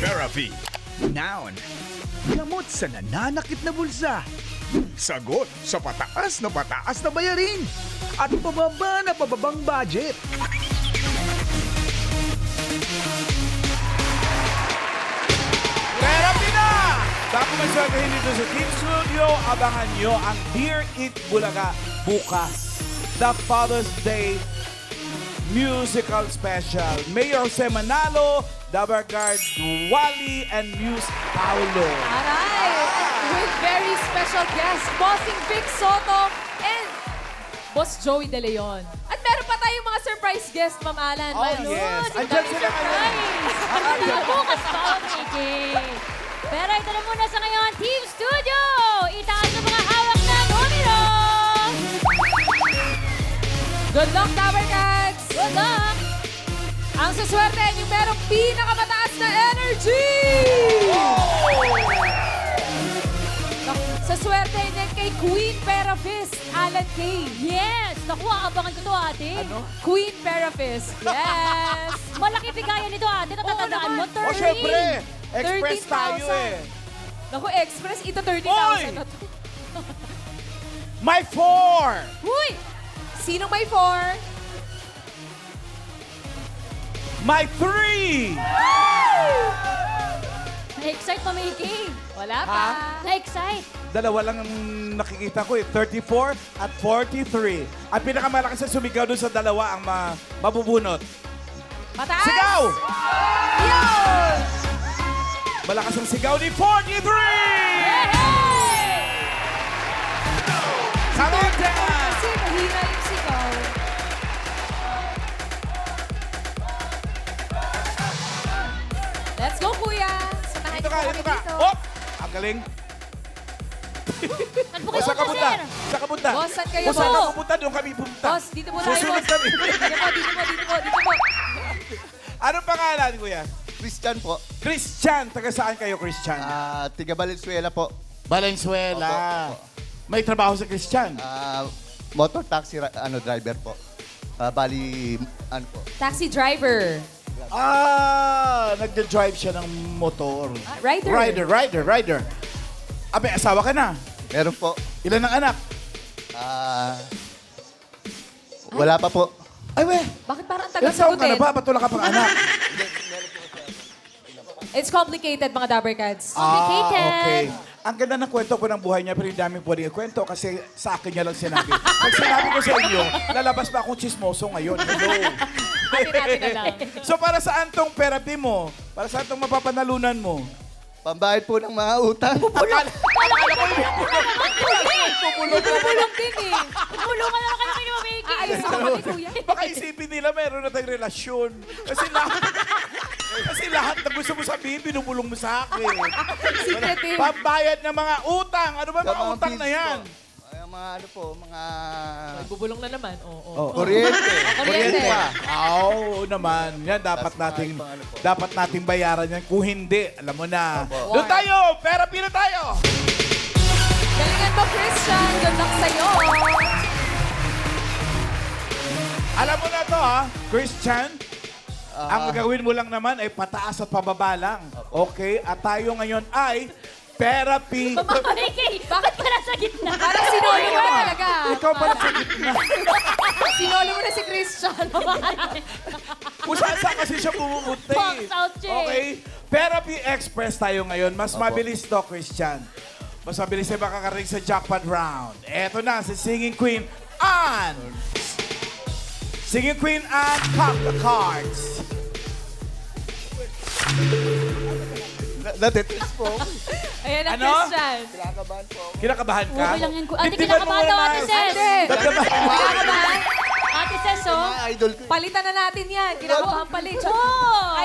Therapy. Noun. Gamot sa nananakit na bulsa. Sagot sa pataas na bayarin. At pababang budget. Therapy na! Bago magsagahin dito sa Team Studio, abangan nyo ang Dear It Bulaga bukas. The Father's Day Musical Special. Mayor Jose Manalo, Dabargard Wally, and Muse Paulo. Aray! With very special guests, Bossing Vic Soto and Boss Joey De Leon. At meron pa tayong mga surprise guest, Ma'am Alan. Oh, yes. Andyan sila ngayon. Bukas pa ako, Miki. Pero ito na muna sa ngayon, Team Studio! Itaas ang mga hawak na numero! Good luck, Tower Cats! Good luck! Ang suswerte yung merong pinakamataas na energy! Sa swerte din kay Queen Perafist, Alan K. Yes! Naku, abangan ko to, ate. Ano? Queen Perafist. Yes! Malaki bigayan nito, ate. Natatandaan mo, 30. Oh, syempre! Express tayo 13,000. eh. Naku, Express, ito 30,000 Oy! na to. My 4! Uy! Sinong may 4? My 3! Na-excite pa, Miki. Wala pa. Na-excite. Dalawa lang ang nakikita ko eh. 34 at 43. Ang pinakamalaki sa sumigaw doon sa dalawa ang mabubunot. Mataas! Sigaw! Yun! Malakas ang sigaw ni 43! Samantha! Kasi mahina yung sigaw. Let's go, kuya! Samahan Dito niyo ka, po dito kami ka. dito. Oh! Ang galing. Saan po O, kayo saan ka punta? sir? Saan ka punta? Boss, saan kayo, O, saan boss? ka pupunta? Doon kami pupunta. Boss, dito po tayo, Susunod boss. kami. Dito po. Anong pangalan, kuya? Christian po. Christian. Taga saan kayo, Christian? Tiga Valenzuela po. Valenzuela. Opo, opo. May trabaho sa Christian. Motor taxi driver po. Bali, ano po. Taxi driver. Nagda-drive siya ng motor. Rider. Rider. Abe, asawa ka na. Meron po. Ilan ang anak? Wala pa po. Ay, we. Bakit parang ang tagal Ilan taong ka na sagutin? ba? Ba't wala ka pang anak? It's complicated, mga Dabber Cats. Complicated. Okay. Ang ganda ng kwento po ng buhay niya, pero hindi namin pwedeng ikwento kasi sa akin niya lang sinabi. Pag sinabi ko sa inyo, lalabas ba akong chismoso ngayon? Hello. Hati-hati na lang. So para saan tong therapy mo? Para saan tong mapapanalunan mo? Pambayad po ng mga utang. Pupulong din eh. Tulungan na kayo kay Miki. Ayos ako ni kuya. Baka isipin nila meron na tayong relasyon. Kasi lahat na gusto mo sabihin, binubulong mo sa akin. Secretive. Pambayad ng mga utang. Ano ba Sa mga utang na bills yan? po. Ay, mga ano po, mga Bubulong na naman. Oo. Oh. kuryente. Kuryente. pa. Oo naman. Yan, dapat nating bayaran yan. Kung hindi, alam mo na. Opo. Doon tayo! Therapy na tayo! Galingan mo, Christian. Good luck sa'yo. Alam mo na to ha, Christian. Ang gagawin mo lang naman ay pataas at pababa lang. Okay? At tayo ngayon ay therapy. Miki, bakit ka nasa gitna? Parang sinolo mo na talaga. Ikaw pala sa gitna. Sinolo mo na si Christian. Kung saan kasi siya bumubuti. Box out siya eh. Okay? Therapy Express tayo ngayon. Mas mabilis to, Christian. Mas mabilis ay makakarating sa jackpot round. Eto na, si Singing Queen Ann. Singing Queen Ann, pop the cards. Natitis po. Ayan na, Ano? Christian. Kinakabahan po ako. Kinakabahan ka? Okay lang yan. Ate, Dibdiban mo kinakabahan daw, muna. Ate Ses. Kinakabahan. Ate Ses, oh. Mga idol ko. Palitan na natin yan. Kinakabahan palit. Ayaw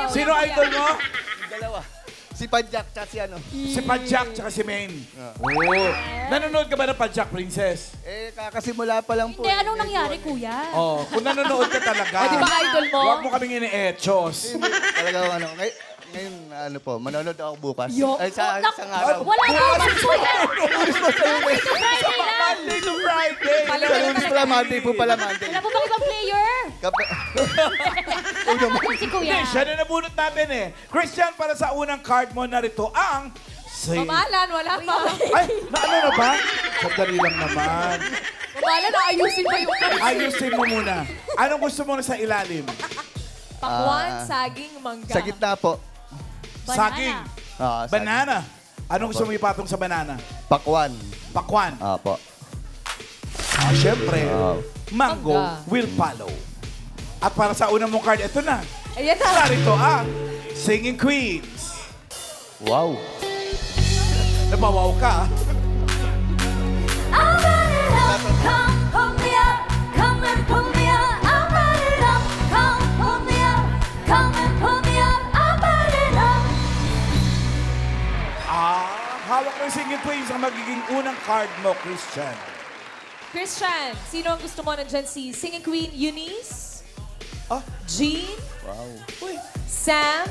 mo Sino na, kuya. idol mo? Yung dalawa. Si Padjak, tsaka si ano. Si Padjak tsaka si Maine. Oo. Nanonood ka ba ng Padjak, Princess? Kakasimula pa lang po. Hindi, anong nangyari, kuya? Oh, kung nanonood ka talaga. O, di ba idol mo? Huwag mo kaming ini-echos. Talaga ano. Ngayon, ano po, manonood ako bukas. Yo. Ay, sa isang araw. Wala na ako, kuya. Friday Friday lang. Monday to Friday. Palitan Lunes pala, Monday po pala, Monday. Wala po bang ibang player? Si Kuya. Hindi, siya na nabunot natin eh. Christian, para sa unang card mo, narito ang... Mamalan, wala pa. Ay, naano na ba? Sandali lang naman. Mamalan, ayusin mo yung cards. Ayusin mo muna. Anong gusto mo na sa ilalim? Pakwan, saging, mangga. Sa gitna po. Banana. Saging. Saging. Banana. Anong gusto mo ipatong sa banana? Pakwan. Pakwan. Apo. Siyempre, mango Mangga. will follow. At para sa unang mong card, ito na. Ayan na. Narito ang Singing Queens. Wow. Napawaw ka. Hawak ng Singing Queens ang magiging unang card mo, Christian. Christian, sino ang gusto mo nandyan? Si Singing Queen Eunice, Ah, Jean, Wow. uy. Sam,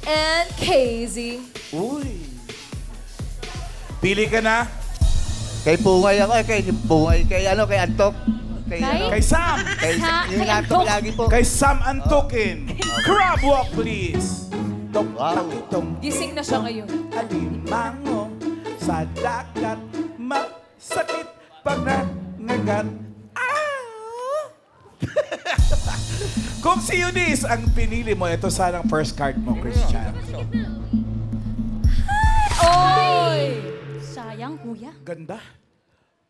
and Casey. Uy. Pili ka na Kay Pungay ako. Kay Pungay. Kay Antok. Kay? kay Sam. Kay Sa- yung kay Antok Antok. lagi po. Kay Sam Antukin. Crab walk, please. Tok, Wow. takitong. Gising na siya ngayon. Alimango sa dagat, masakit pag nangagat. Ah! Kung si Eunice ang pinili mo, ito sanang first card mo, Christian. Oy! Sayang, Kuya. Ganda.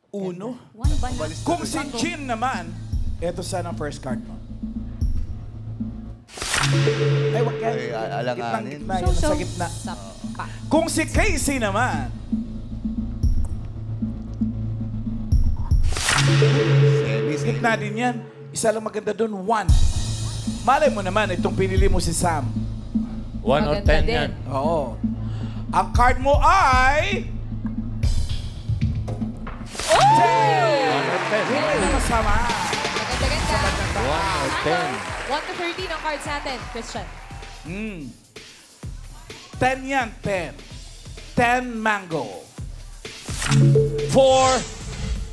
Uno. One banana. Kung si Jean naman, ito sanang first card mo. Ay, wag yan. Ay, alanganin. Gitna, yan, sa gitna. Sapa. Kung si Casey naman, gitna din yan. Isa lang maganda doon, one. Malay mo naman, itong pinili mo si Sam. 1 or Maganda 10 din. yan. Oo. Ang card mo ay... 1 or 10. Hindi na masama. Maganda-ganda. 1 or 10. 1 to 13 ang cards natin, Christian. 10 yan, 10. 10 mango. 4.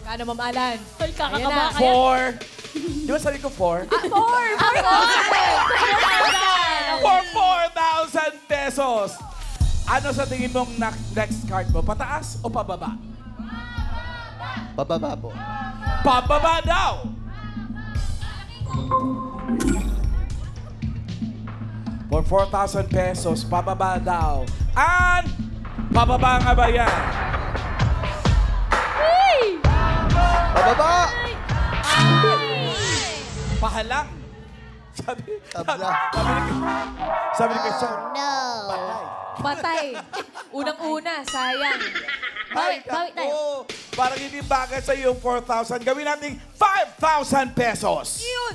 Ano, mamalan? Ay, kakakaba Ayan na. kaya. 4. Di ba sabi ko 4? 4! 4,000! For 4,000 pesos. Ano sa tingin mong next card mo? Pataas o pababa? Pababa po. Pababa daw! For 4,000 pesos, pababa daw. And pababa nga ba yan? Pababa! Pahalang. Sabi Tabla. sabi ni Christian. No. Patay. Patay. Unang-una, sayang. Bawit tayo. Oh, parang hindi bagay sa iyo yung 4,000. Gawin natin 5,000 pesos. Yun!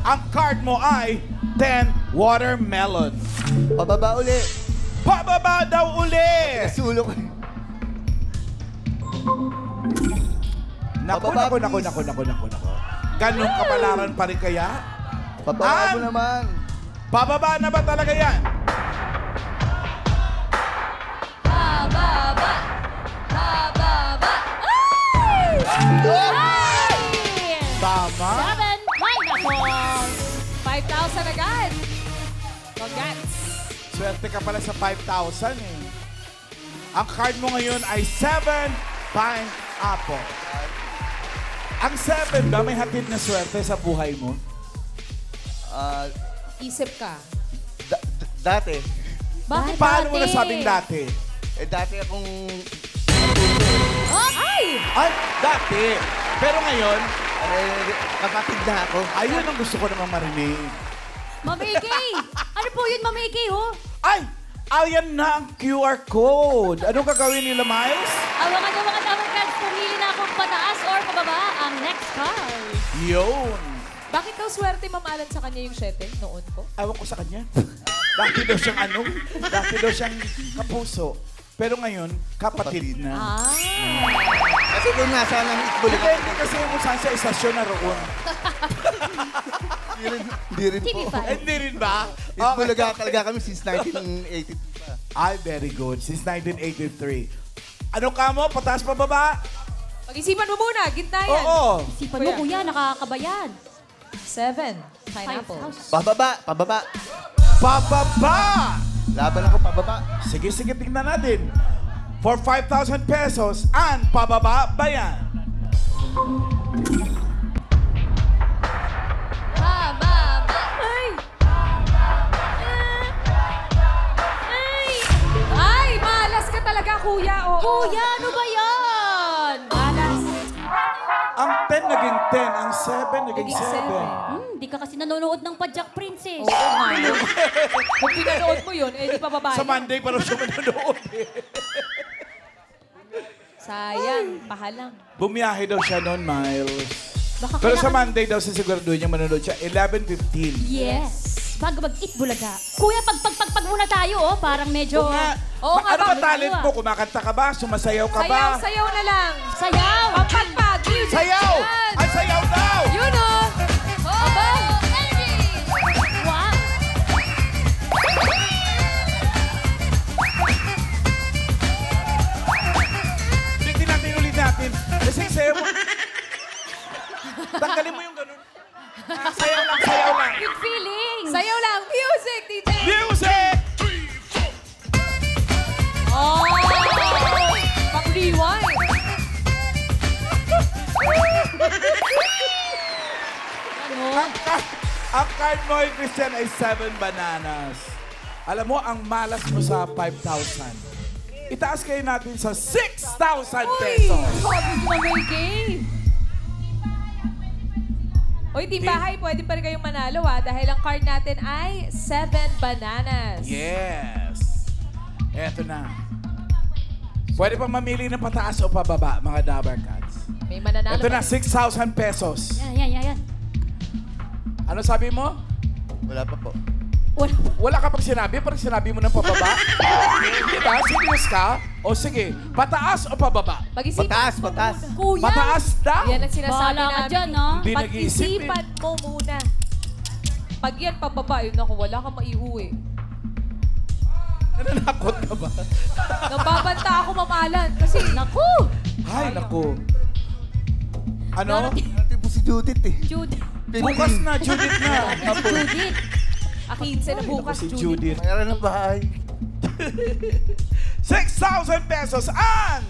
Ang card mo ay 10 watermelon. Pababa uli. Pababa daw uli. Sulok. Naku, Pababa, naku. Ganong kapalaran pa rin kaya? Pababa mo naman. Pababa na ba talaga yan? Bababa! Bababa! Ay! Tama. 7 pineapple. 5,000 agad. Congrats. Swerte ka pala sa 5,000 eh. Ang card mo ngayon ay 7 pineapple. Ang 7 ba may hatid na swerte sa buhay mo? Ah, Isip ka. dati. Bakit Paano mo dati? nasabing dati? Dati akong... Ay! Ay, dati. Pero ngayon, kapatid na ako. ayun ang gusto ko namang marinig. Ma'am AK. Ano po yun, Ma'am AK, ho? Ay! Ayan na ang QR code. Anong gagawin nila, Miles? Awangan niyo mga tamang cards. Pumili na akong pataas or pababa ang next card. Yun. Bakit daw swerte mamalan sa kanya yung 7 noon ko? Ewan ko sa kanya. Dati daw siyang ano? Dati daw siyang kapuso. Pero ngayon, kapatid na. Ah! Kasi kung nasa ng Itbulaga. Depende kasi kung saan siya istasyon na roon. Hindi rin po. TV5. Hindi rin ba? Itbulaga talaga kami since 1982 pa. Ay, very good. Since 1983. Ano ka mo? Pataas pa baba? Pag-isipan mo muna, gitna yan. Oo. Isipan mo, kuya, nakakabayan. 7. Pineapple. 5,000. Pababa, pababa. Pababa! Laban ako, pababa. Sige, tingnan natin. For 5,000 pesos, ang pababa ba yan? Ay! Ay, malas ka talaga, kuya. Oo. Kuya, ano ba yan? Malas. Ang 10 naging 10, ang 7 naging Naging 7. Di ka kasi nanonood ng Padjak Princess. Oo nga yun. Kung pinanood mo yun, eh di pa babae. Sa Monday pa rin siya manonood eh. Sayang, pahalang. Bumiyahe daw siya noon, Miles. Baka Pero sa kailangan- Monday daw, sisiguraduhin niya manonood siya. 11:15. Yes. Bago mag-eat bulaga. Kuya, pag muna tayo, oh. Parang medyo... Oo nga. Oo nga, Ano ba bakit? talent mo? Kumakanta ka ba? Sumasayaw ka ba? Sayaw na lang. Sayaw! Pampagpag, music. Sayaw! Yan. Ay, sayaw daw! Yun o. Aba. Wow! Ulitin natin, ulit natin. Kasi sayaw mo. Tanggalin mo yung ganun. Sayaw lang, sayaw lang. Good feeling! Sayaw lang. Music, DJ. Music! Oh. Pang-rewind. Ang card mo, Christian, ay 7 bananas. Alam mo, ang malas mo sa 5,000. Itaas kayo natin sa 6,000 pesos. Sabi ko may game. Oy, Team Bahay, pwede pa rin kayong manalo dahil ang card natin ay 7 bananas. Yes. Eto na. Pwede pang mamili ng pataas o pababa, mga Dabber Cats. May mananalo. Ito na, pa. 6,000 pesos. Yan. Ano sabi mo? Wala pa po. Wala. Wala ka pag sinabi mo ng pababa? Diba? Serious ka? O sige, pataas o pababa? Pag-isipan Pataas, mo pataas. muna. Kuya! Pataas daw. Yan ang sinasabi Bahala ka namin. dyan, ha? Hindi nag-iisip eh. Pag-isipan mo muna. Pag yan pababa, yun ako, wala kang maiuwi. Nananakot ka ba? Nababanta ako mamalan kasi Naku! Ay, naku. Ano? Natin po si Judith eh. Judith. Bukas na, Judith na. Judith. akinse na bukas, Si Judith. Judith. Mayroon ng bahay. 6,000 pesos ang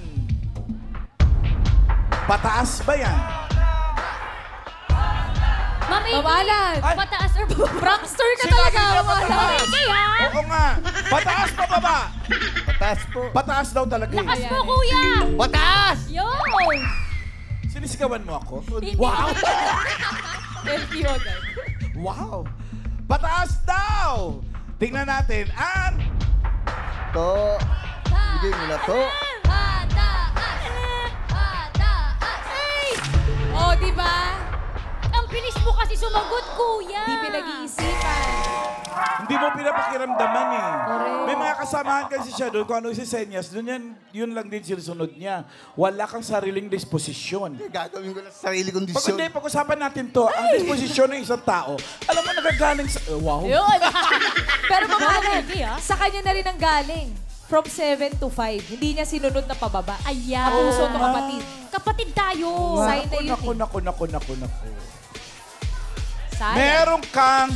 pataas ba yan? Ma'am Iggy, Mamalan. Ay. pataas or bababa? Prankster ka Sinabi talaga, niya mamalan. pataas. Iggy, ha? Oo nga. Pataas pa baba? Pataas po. Pataas daw talaga Lakas eh. mo, kuya! Pataas! Yo! Sinisigawan mo ako? Hindi. Wow! LTO agad. Wow! Pataas daw! Tingnan natin ang To. Bigay mo na to. Oh, di ba? Ang bilis mo kasi sumagot, kuya! Di pinag-iisipan. hindi mo pinapakiramdaman eh. Correct. May mga kasamahan kasi siya doon kung ano si Senyas, doon yan, yun lang din sinusunod niya. Wala kang sariling disposisyon. Gagawin ko na sa sarili kong Pag desisyon. hindi, pag-usapan natin to, ang disposisyon ng isang tao, alam mo, nagagaling sa... wow! Yun. Pero mamalan, Grabe, ah. sa kanya na rin ang galing. From 7 to 5. Hindi niya sinunod na pababa. Ayan. Kapuso to kapatid. Kapatid tayo. Sign na yun Naku. Sayang. Meron kang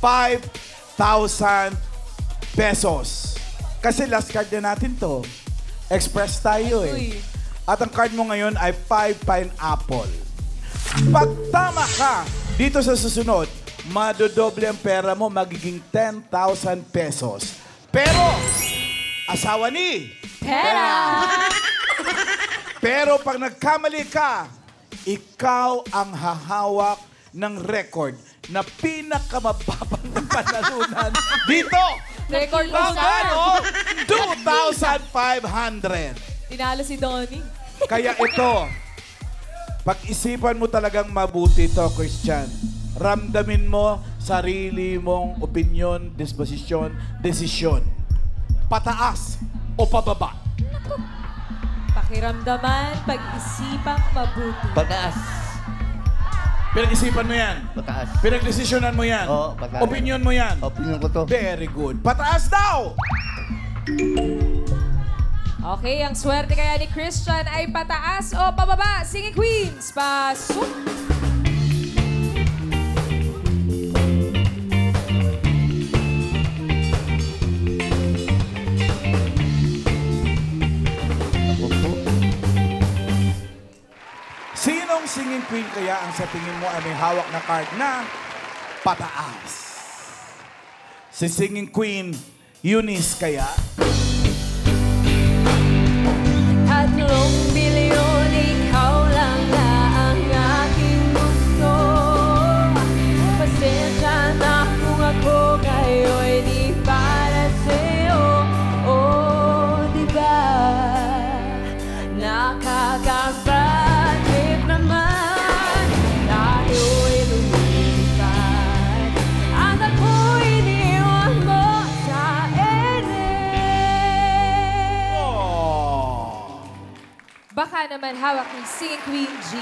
5,000 pesos. Kasi last card na natin to. Express tayo Uy. eh. At ang card mo ngayon ay 5 pineapple. Pag tama ka dito sa susunod, madodoble ang pera mo, magiging 10,000 pesos. Pero, asawa ni... Pera! Pero pag nagkamali ka, ikaw ang hahawak ng record na pinakamababang na panalunan dito. Record Magkano? loser. 2,500. Tinalo si Donnie. Kaya ito, pag-isipan mo talagang mabuti to, Christian. Ramdamin mo sarili mong opinion, disposisyon, desisyon. Pataas o pababa. Pakiramdaman, pag-isipang mabuti. Pataas. Pinag-isipan mo yan. Pataas. Pinag-desisyonan mo yan. Oo, pataas. Opinion mo yan. Opinion ko to. Very good. Pataas daw! Okay, ang swerte kaya ni Christian ay pataas o pababa? Singing Queens, pasok! Sinong singing queen kaya ang sa tingin mo ay may hawak na card na pataas? Si singing queen, Eunice kaya? Tatlong bilyon, ikaw lang na ang aking gusto. Pasensya na kung ako ngayon'y di para sa'yo. Oh, di ba? Nakakapagod naman tayo'y lumilipad. At ako'y iniwan mo sa ere. Baka naman hawak ni Singing Queen G.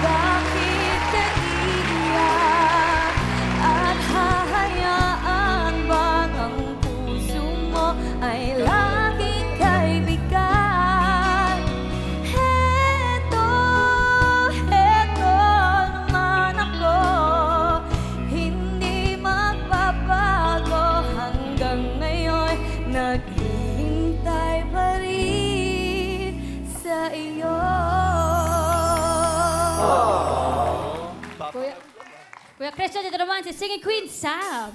Bakit naiiyak at hahayaan bang ang puso mo ay laging kaibigan? Heto naman ako, hindi magbabago hanggang ngayon, naghihintay pa rin sa iyo. Kuya Christian, dito naman si Singing Queen Sam.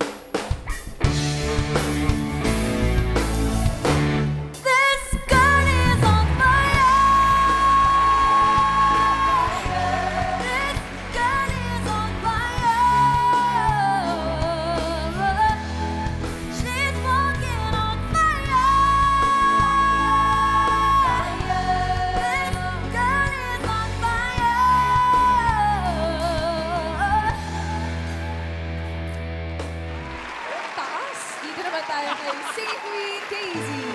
This gun is on fire. This gun is on fire. She's walking on fire. This gun is on fire. Taas! Dito naman tayo kay Singing Queen Casey.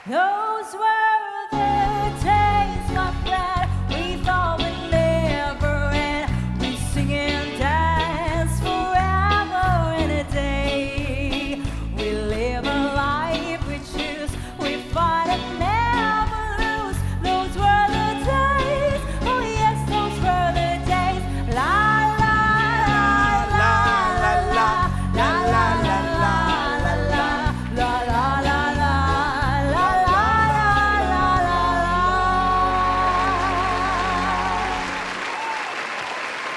Those were the days, my friend. We thought we'd never end. We sing and dance forever and a day. We live a life we choose. We fight and never lose. Those were the days. Oh yes, those were the days. La la la la la la la la la la la la la la la la.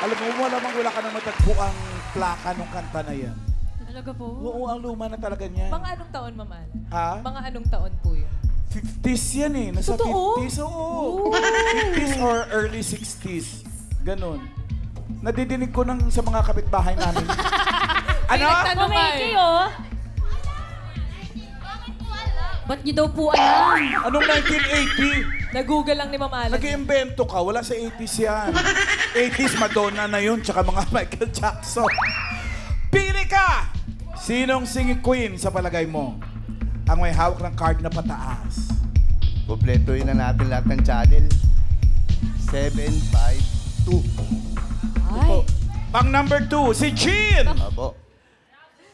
Alam mo, wala ka nang matagpo ang plaka ng kanta na yan. Talaga po? Oo, ang luma na talaga niyan. Mga anong taon, Ma'am Alan? Ha? Mga anong taon po yun? 50s yan eh. Nasa Totoo? 50s, oo. 50s or early 60s. Ganon. Nadidinig ko nang sa mga kapitbahay namin. Ano? Pumiki, oh. Ba't niyo daw po alam? Anong 1980? Nag-google lang ni Ma'am Alan. Nag-iimbento ka. Wala sa 80s yan. 80s, Madonna na yun, tsaka mga Michael Jackson. Pili ka! Sinong singing queen sa palagay mo? Ang may hawak ng card na pataas. Kompletuhin na natin lahat ng channel. 752. Ay, Pang number 2, si Jean! Apo.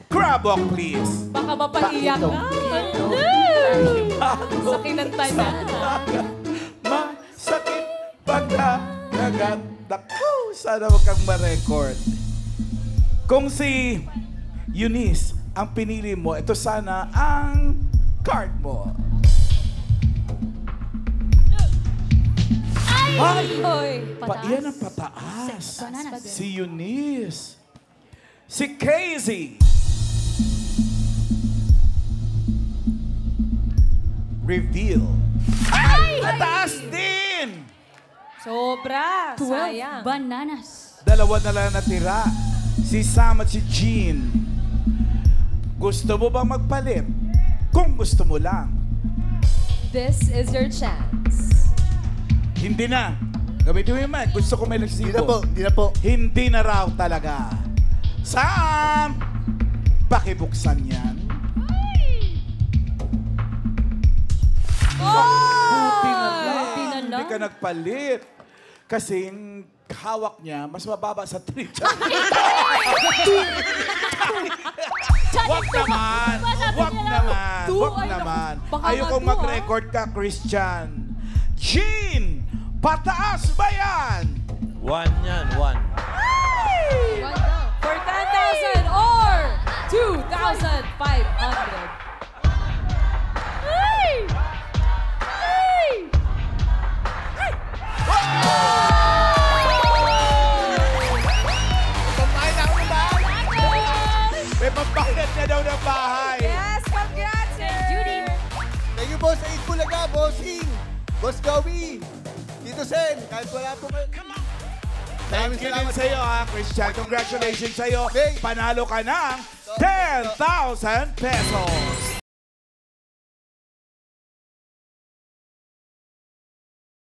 Crabwalk, please. baka mapaiyak ka. Sa kinanta niya. Masakit pag nakagat. Naku, sana wag kang ma-record. Kung si Eunice ang pinili mo, ito sana ang card mo. Ay! Hoy. Yan ang pataas. Bananas. Si Eunice. Si Casey. Reveal. Ay! Pataas din! Sobra. 12 Sayang. bananas. Dalawa na lang natira. Si Sam at si Jean. Gusto mo bang magpalit? Kung gusto mo lang. This is your chance. Hindi na. Gamitin mo yung mic. Gusto ko may Hindi nagsibo. na po. Hindi na raw talaga. Sam! Pakibuksan yan. Buti na lang. Buti na lang. Hindi ka nagpalit. Kasi hawak niya, mas mababa sa 3. Wag naman! Wag naman! Two, Wag ay, naman! baka Ayokong nga two, mag-record ka, Christian. Jean! Pataas ba yan? 1 yan, 1. For 10,000 or 2,500. May pambayad na daw ng bahay. Yes, congrats, sir! Judy. Thank you, Boss Aid Bulaga, Boss Ing, Boss Joey, Tito Sen, kahit wala po kayo. Thank you din sa'yo, ha, Christian. Congratulations sa'yo. Hey. Panalo ka ng 10,000 pesos.